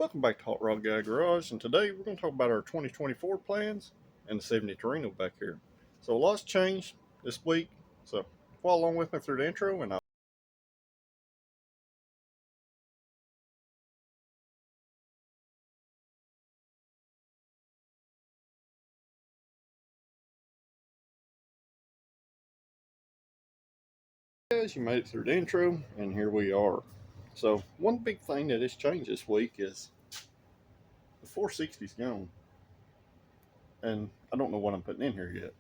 Welcome back to Hot Rod Guy Garage, and today we're going to talk about our 2024 plans and the 70 Torino back here. So a lot's changed this week, so follow along with me through the intro, and as you made it through the intro, and here we are. So one big thing that has changed this week is the 460's gone, and I don't know what I'm putting in here yet.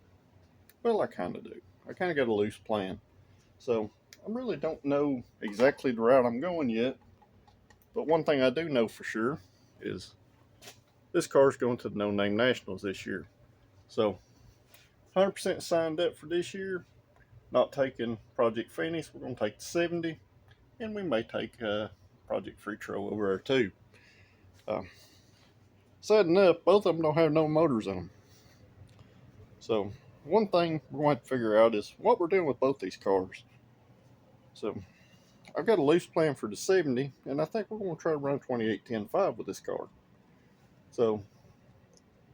Well, I kind of do. I kind of got a loose plan, so I really don't know exactly the route I'm going yet. But one thing I do know for sure is this car's going to the No Name Nationals this year. So 100% signed up for this year. Not taking Project Phoenix. We're going to take the 70. And we may take Project Free Trail over there too. Uh, Sad enough, both of them don't have no motors in them. So one thing we're going to have to figure out is what we're doing with both these cars. So I've got a loose plan for the 70. And I think we're going to try to run 28-10-5 with this car. So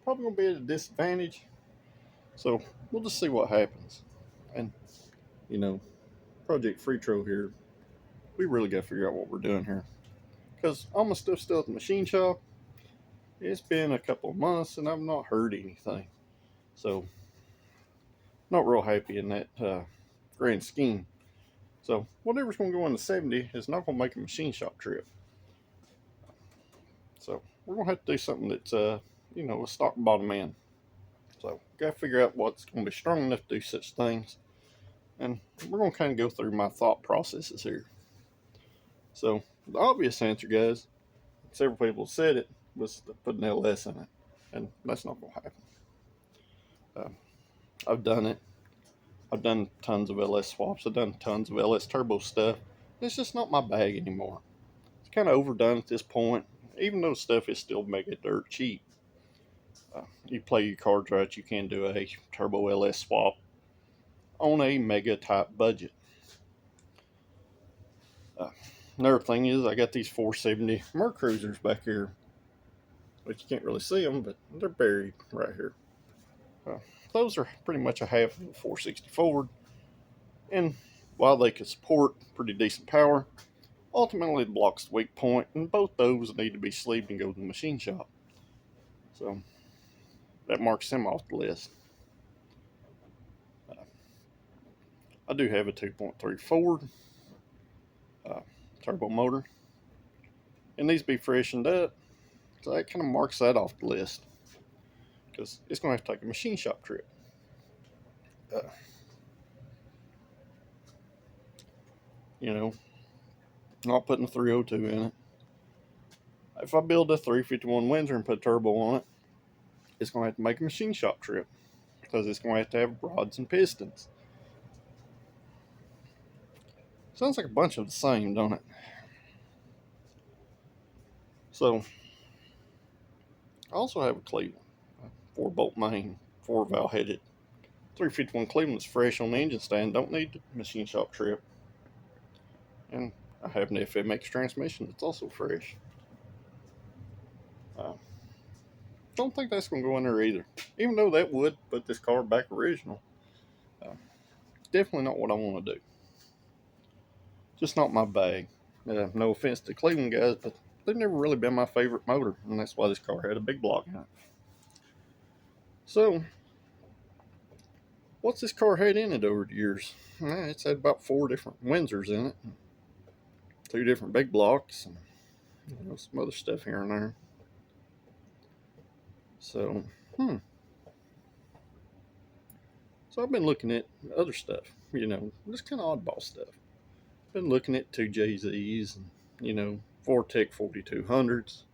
probably going to be at a disadvantage. So we'll just see what happens. And, you know, Project Free Trail here, we really got to figure out what we're doing here. Because all my stuff's still at the machine shop. It's been a couple of months and I've not heard anything. So, not real happy in that grand scheme. So, whatever's going to go on the 70 is not going to make a machine shop trip. So, we're going to have to do something that's, a stock bottom end. So, got to figure out what's going to be strong enough to do such things. And we're going to kind of go through my thought processes here. So, the obvious answer, guys, several people said it, was to put an LS in it. And that's not going to happen. I've done it. I've done tons of LS swaps. I've done tons of LS turbo stuff. It's just not my bag anymore. It's kind of overdone at this point. Even though stuff is still mega dirt cheap. You play your cards right, you can do a turbo LS swap on a mega tight budget. Another thing is I got these 470 Merc Cruisers back here, which you can't really see them, but they're buried right here. Those are pretty much a half of a 460 Ford, and while they can support pretty decent power, ultimately it blocks the weak point, and both those need to be sleeved and go to the machine shop. So that marks them off the list. I do have a 2.3 Ford turbo motor. It needs to be freshened up, so that kind of marks that off the list because it's going to have to take a machine shop trip. Not putting a 302 in it. If I build a 351 Windsor and put a turbo on it, it's going to have to make a machine shop trip because it's going to have rods and pistons. Sounds like a bunch of the same, don't it? So, I also have a Cleveland, 4-bolt main, 4-valve headed. 351 Cleveland's fresh on the engine stand, don't need a machine shop trip. And I have an FMX transmission that's also fresh. Don't think that's going to go in there either. Even though that would put this car back original. Definitely not what I want to do. Just not my bag. No offense to Cleveland guys, but they've never really been my favorite motor, and that's why this car had a big block in it. So, what's this car had in it over the years? It's had about 4 different Windsors in it, 2 different big blocks, and some other stuff here and there. So, So I've been looking at other stuff, just kind of oddball stuff. Been looking at 2JZs and, Vortec 4200s,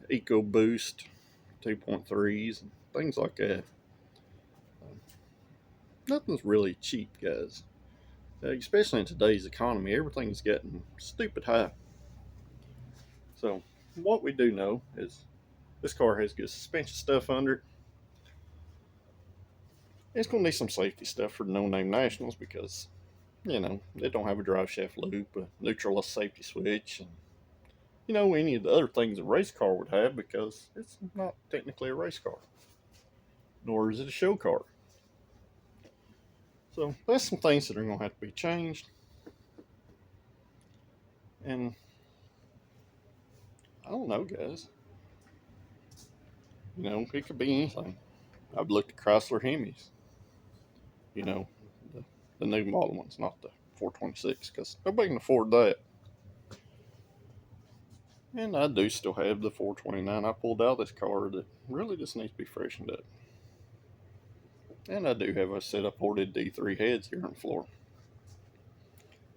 EcoBoost 2.3s, and things like that. Nothing's really cheap, guys. Especially in today's economy, everything's getting stupid high. So what we do know is this car has good suspension stuff under it. It's going to need some safety stuff for the No Name Nationals because, they don't have a drive shaft loop, a neutral safety switch, and any of the other things a race car would have, because it's not technically a race car, nor is it a show car. So that's some things that are going to have to be changed. And I don't know, guys. It could be anything. I've looked at Chrysler Hemis, you know, the, the new model ones, not the 426, because nobody can afford that. And I do still have the 429 I pulled out of this car that really just needs to be freshened up. And I do have a set of ported D3 heads here on the floor.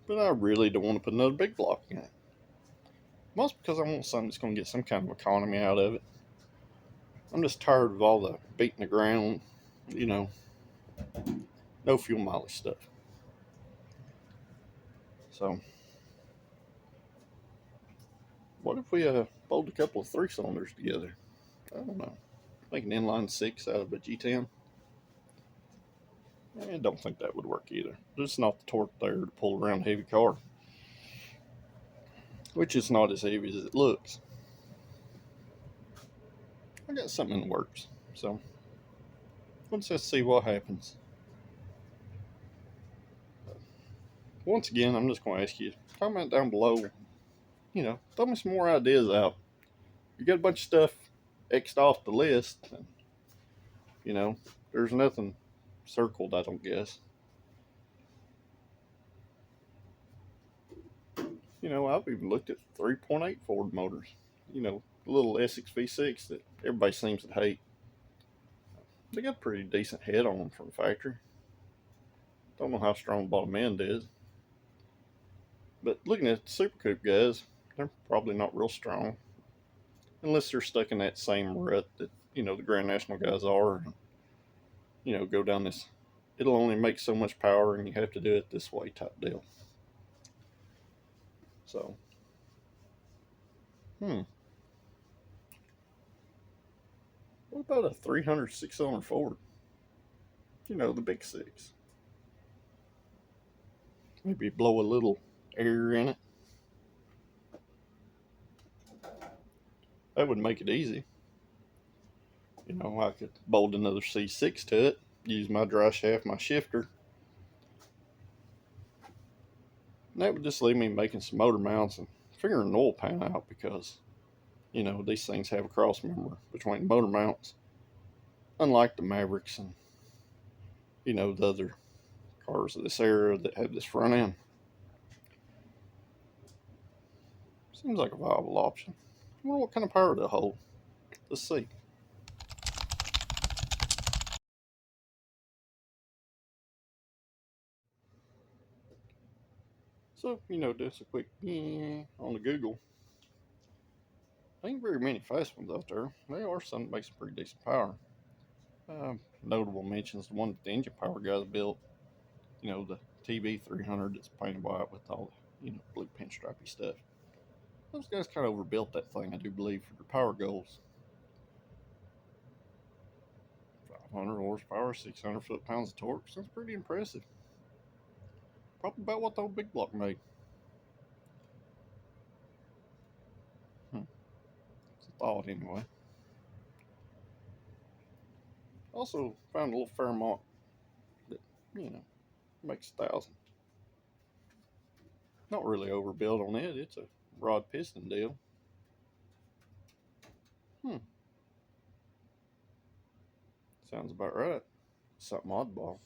But I really don't want to put another big block in it. Mostly because I want something that's going to get some kind of economy out of it. I'm just tired of all the beating the ground, no fuel mileage stuff. So, what if we bolt a couple of 3-cylinders together? I don't know. Make an inline 6 out of a G10. I don't think that would work either. There's not the torque there to pull around a heavy car, which is not as heavy as it looks. I got something in the works, so let's just see what happens. Once again, I'm just going to ask you, comment down below, throw me some more ideas out. You got a bunch of stuff X'd off the list, and, there's nothing circled, I don't guess. I've even looked at 3.8 Ford motors, the little Essex V6 that everybody seems to hate. They got a pretty decent head on them from the factory. Don't know how strong bottom end is. But looking at the Super Coupe guys, they're probably not real strong. Unless they're stuck in that same rut that, the Grand National guys are. Go down this, it'll only make so much power and you have to do it this way type deal. So, what about a 300 6-cylinder Ford? The big 6. Maybe blow a little air in it. That would make it easy. I could bolt another C6 to it, use my dry shaft, my shifter. And that would just leave me making some motor mounts and figuring an oil pan out, because, these things have a cross member between motor mounts. Unlike the Mavericks and, the other cars of this era that have this front end. Seems like a viable option. I wonder what kind of power it'll hold. Let's see. So, just a quick on the Google. There ain't very many fast ones out there. There are some that make some pretty decent power. Notable mentions the one that the engine power guys built. The TB 300 that's painted white with all the, blue pinstripey stuff. Those guys kind of overbuilt that thing, I do believe, for their power goals. 500 horsepower, 600 foot-pounds of torque. Sounds pretty impressive. Probably about what the old big block made. It's a thought, anyway. Also found a little Fairmont that, makes 1,000. Not really overbuilt on it. It's a rod piston deal. Sounds about right. Something oddball.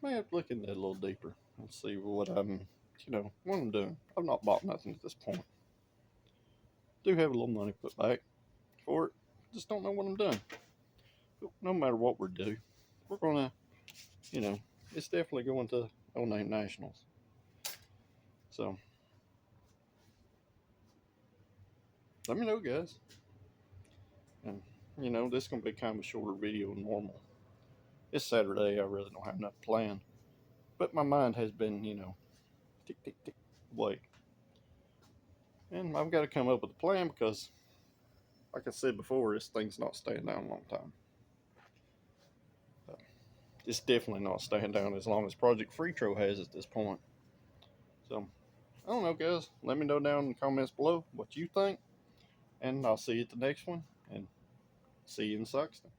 May have to look into that a little deeper and see what what I'm doing. I've not bought nothing at this point. Do have a little money put back for it. Just don't know what I'm doing. But no matter what we're doing, we're gonna, it's definitely going to No Name Nationals. So let me know, guys. And this is gonna be kind of a shorter video than normal. It's Saturday. I really don't have nothing planned, but my mind has been, tick tick tick away. And I've got to come up with a plan, because, like I said before, this thing's not staying down a long time. It's definitely not staying down as long as Project Freetro has at this point. So, I don't know, guys. Let me know down in the comments below what you think. And I'll see you at the next one. And see you in Saxton.